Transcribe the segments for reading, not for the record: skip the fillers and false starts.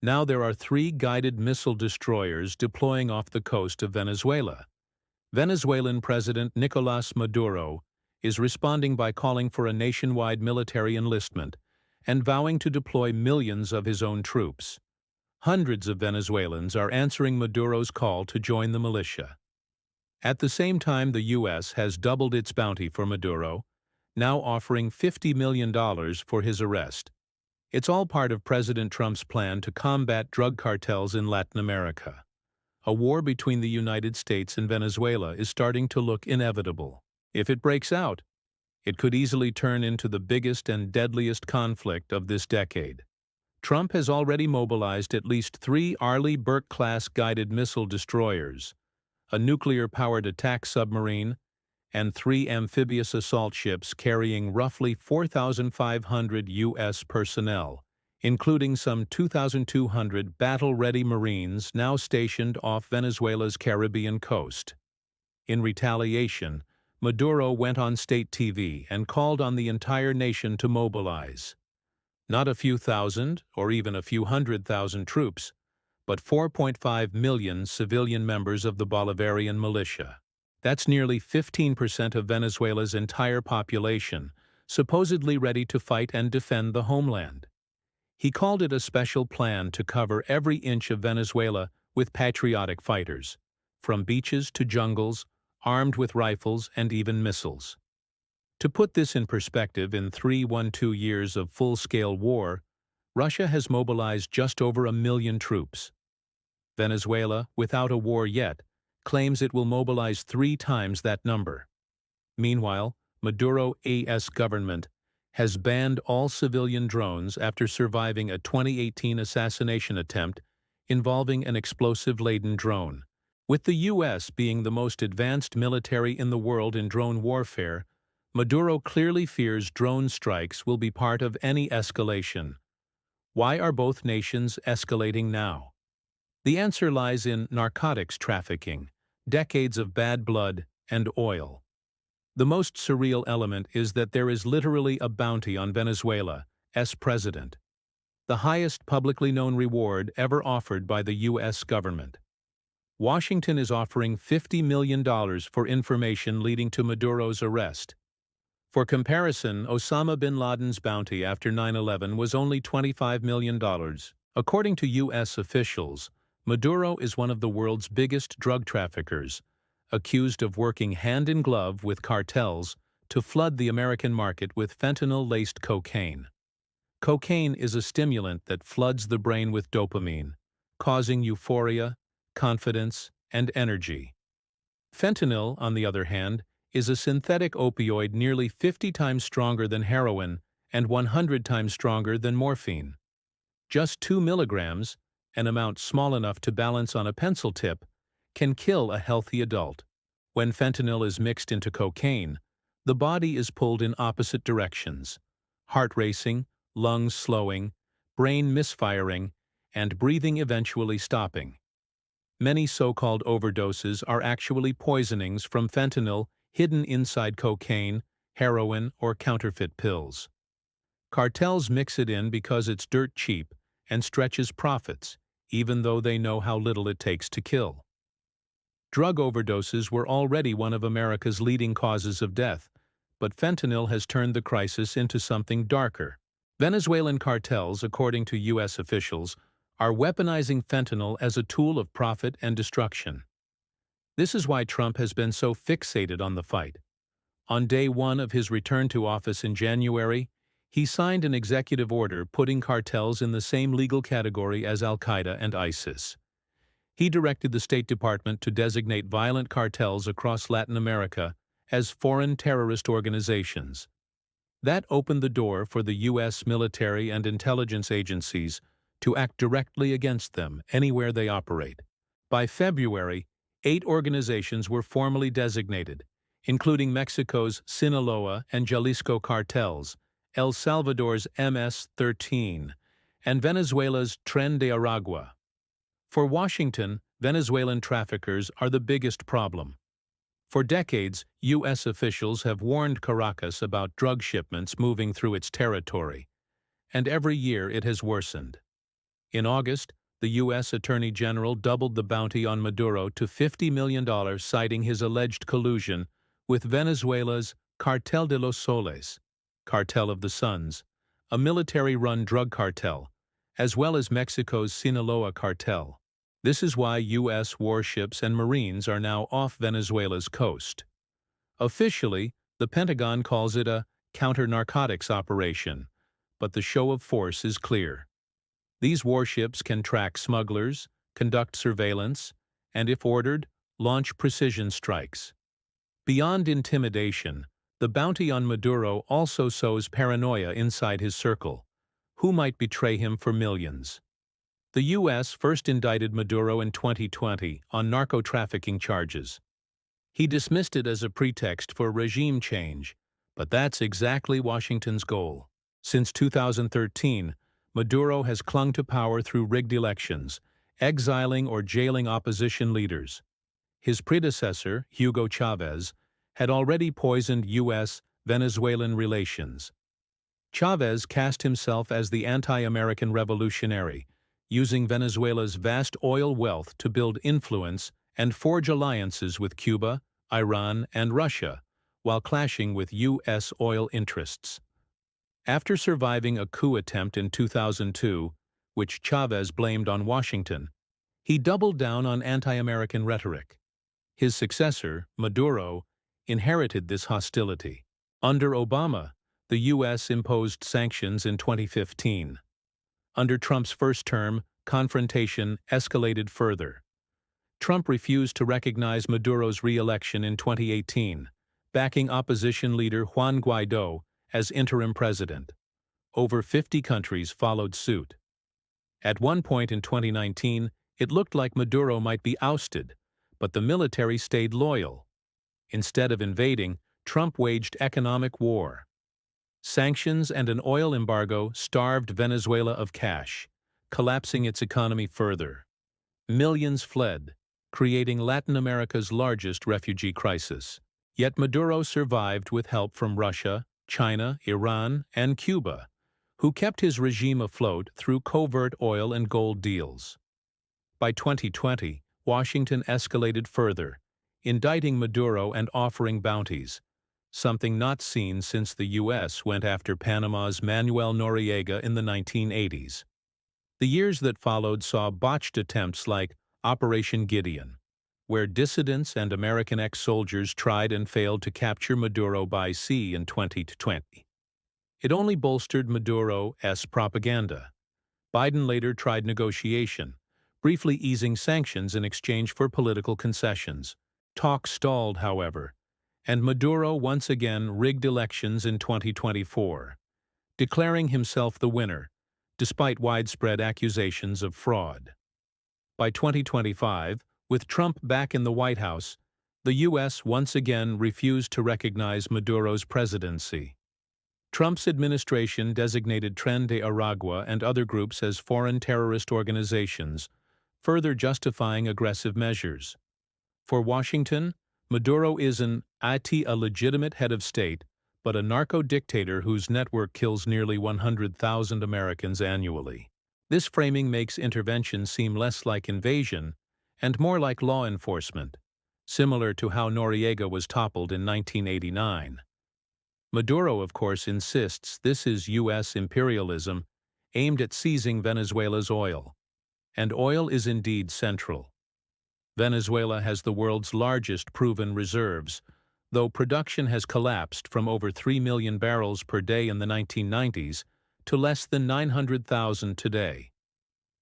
Now there are 3 guided missile destroyers deploying off the coast of Venezuela. Venezuelan President Nicolás Maduro is responding by calling for a nationwide military enlistment and vowing to deploy millions of his own troops. Hundreds of Venezuelans are answering Maduro's call to join the militia. At the same time, the U.S. has doubled its bounty for Maduro, now offering $50 million for his arrest. It's all part of President Trump's plan to combat drug cartels in Latin America. A war between the United States and Venezuela is starting to look inevitable. If it breaks out, it could easily turn into the biggest and deadliest conflict of this decade. Trump has already mobilized at least 3 Arleigh Burke-class guided missile destroyers, a nuclear-powered attack submarine, and 3 amphibious assault ships carrying roughly 4,500 U.S. personnel, including some 2,200 battle-ready Marines now stationed off Venezuela's Caribbean coast. In retaliation, Maduro went on state TV and called on the entire nation to mobilize. Not a few thousand, or even a few 100,000 troops, but 4.5 million civilian members of the Bolivarian militia. That's nearly 15% of Venezuela's entire population, supposedly ready to fight and defend the homeland. He called it a special plan to cover every inch of Venezuela with patriotic fighters, from beaches to jungles, armed with rifles and even missiles. To put this in perspective, in 312 years of full-scale war, Russia has mobilized just over 1 million troops. Venezuela, without a war yet, claims it will mobilize 3 times that number. Meanwhile, Maduro's government has banned all civilian drones after surviving a 2018 assassination attempt involving an explosive-laden drone. With the U.S. being the most advanced military in the world in drone warfare, Maduro clearly fears drone strikes will be part of any escalation. Why are both nations escalating now? The answer lies in narcotics trafficking, decades of bad blood, and oil. The most surreal element is that there is literally a bounty on Venezuela's president, the highest publicly known reward ever offered by the U.S. government. Washington is offering $50 million for information leading to Maduro's arrest. For comparison, Osama bin Laden's bounty after 9/11 was only $25 million. According to U.S. officials, Maduro is one of the world's biggest drug traffickers, accused of working hand-in-glove with cartels to flood the American market with fentanyl-laced cocaine. Cocaine is a stimulant that floods the brain with dopamine, causing euphoria, confidence, and energy. Fentanyl, on the other hand, is a synthetic opioid nearly 50 times stronger than heroin and 100 times stronger than morphine. Just 2 milligrams, an amount small enough to balance on a pencil tip, can kill a healthy adult. When fentanyl is mixed into cocaine, the body is pulled in opposite directions: heart racing, lungs slowing, brain misfiring, and breathing eventually stopping. Many so-called overdoses are actually poisonings from fentanyl hidden inside cocaine, heroin, or counterfeit pills. Cartels mix it in because it's dirt cheap and stretches profits, even though they know how little it takes to kill. Drug overdoses were already one of America's leading causes of death, but fentanyl has turned the crisis into something darker. Venezuelan cartels, according to U.S. officials, are weaponizing fentanyl as a tool of profit and destruction. This is why Trump has been so fixated on the fight. On day 1 of his return to office in January, he signed an executive order putting cartels in the same legal category as Al-Qaeda and ISIS. He directed the State Department to designate violent cartels across Latin America as foreign terrorist organizations. That opened the door for the U.S. military and intelligence agencies to act directly against them anywhere they operate. By February, 8 organizations were formally designated, including Mexico's Sinaloa and Jalisco cartels, El Salvador's MS-13, and Venezuela's Tren de Aragua. For Washington, Venezuelan traffickers are the biggest problem. For decades, U.S. officials have warned Caracas about drug shipments moving through its territory, and every year it has worsened. In August, the U.S. Attorney General doubled the bounty on Maduro to $50 million, citing his alleged collusion with Venezuela's Cartel de los Soles, Cartel of the Suns, a military-run drug cartel, as well as Mexico's Sinaloa cartel. This is why U.S. warships and Marines are now off Venezuela's coast. Officially, the Pentagon calls it a counter-narcotics operation, but the show of force is clear. These warships can track smugglers, conduct surveillance, and if ordered, launch precision strikes. Beyond intimidation, the bounty on Maduro also sows paranoia inside his circle. Who might betray him for millions? The U.S. first indicted Maduro in 2020 on narco-trafficking charges. He dismissed it as a pretext for regime change, but that's exactly Washington's goal. Since 2013, Maduro has clung to power through rigged elections, exiling or jailing opposition leaders. His predecessor, Hugo Chavez, had already poisoned U.S.-Venezuelan relations. Chavez cast himself as the anti-American revolutionary, using Venezuela's vast oil wealth to build influence and forge alliances with Cuba, Iran, and Russia, while clashing with U.S. oil interests. After surviving a coup attempt in 2002, which Chavez blamed on Washington, he doubled down on anti-American rhetoric. His successor, Maduro, inherited this hostility. Under Obama, the U.S. imposed sanctions in 2015. Under Trump's first term, confrontation escalated further. Trump refused to recognize Maduro's re-election in 2018, backing opposition leader Juan Guaidó as interim president. Over 50 countries followed suit. At one point in 2019, it looked like Maduro might be ousted, but the military stayed loyal. Instead of invading, Trump waged economic war. Sanctions and an oil embargo starved Venezuela of cash, collapsing its economy further. Millions fled, creating Latin America's largest refugee crisis. Yet Maduro survived with help from Russia, China, Iran, and Cuba, who kept his regime afloat through covert oil and gold deals. By 2020, Washington escalated further, indicting Maduro and offering bounties, something not seen since the U.S. went after Panama's Manuel Noriega in the 1980s. The years that followed saw botched attempts like Operation Gideon, where dissidents and American ex-soldiers tried and failed to capture Maduro by sea in 2020. It only bolstered Maduro's propaganda. Biden later tried negotiation, briefly easing sanctions in exchange for political concessions. Talks stalled, however, and Maduro once again rigged elections in 2024, declaring himself the winner, despite widespread accusations of fraud. By 2025, with Trump back in the White House, the U.S. once again refused to recognize Maduro's presidency. Trump's administration designated Tren de Aragua and other groups as foreign terrorist organizations, further justifying aggressive measures. For Washington, Maduro isn't a legitimate head of state, but a narco-dictator whose network kills nearly 100,000 Americans annually. This framing makes intervention seem less like invasion and more like law enforcement, similar to how Noriega was toppled in 1989. Maduro, of course, insists this is U.S. imperialism aimed at seizing Venezuela's oil. And oil is indeed central. Venezuela has the world's largest proven reserves, though production has collapsed from over 3 million barrels per day in the 1990s to less than 900,000 today.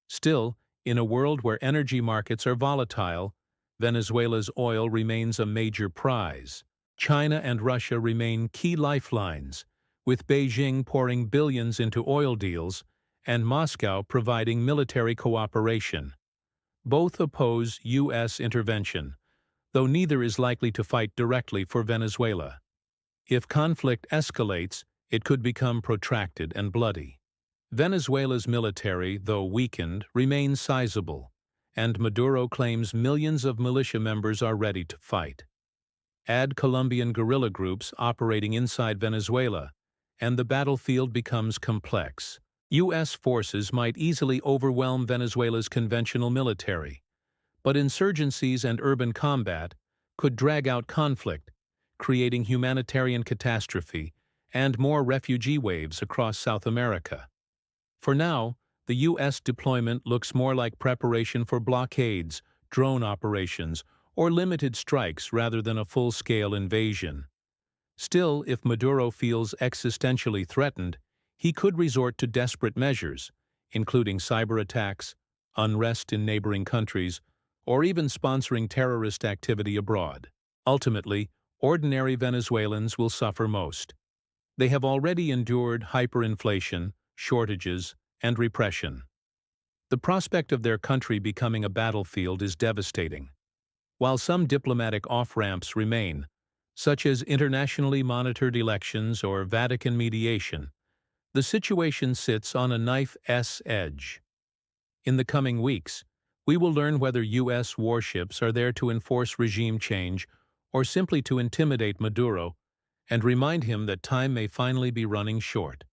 Still, in a world where energy markets are volatile, Venezuela's oil remains a major prize. China and Russia remain key lifelines, with Beijing pouring billions into oil deals and Moscow providing military cooperation. Both oppose U.S. intervention, though neither is likely to fight directly for Venezuela. If conflict escalates, it could become protracted and bloody. Venezuela's military, though weakened, remains sizable, and Maduro claims millions of militia members are ready to fight. Add Colombian guerrilla groups operating inside Venezuela, and the battlefield becomes complex. U.S. forces might easily overwhelm Venezuela's conventional military, but insurgencies and urban combat could drag out conflict, creating humanitarian catastrophe and more refugee waves across South America. For now, the U.S. deployment looks more like preparation for blockades, drone operations, or limited strikes rather than a full-scale invasion. Still, if Maduro feels existentially threatened, he could resort to desperate measures, including cyber attacks, unrest in neighboring countries, or even sponsoring terrorist activity abroad. Ultimately, ordinary Venezuelans will suffer most. They have already endured hyperinflation, shortages, and repression. The prospect of their country becoming a battlefield is devastating. While some diplomatic off-ramps remain, such as internationally monitored elections or Vatican mediation, the situation sits on a knife's edge. In the coming weeks, we will learn whether U.S. warships are there to enforce regime change or simply to intimidate Maduro and remind him that time may finally be running short.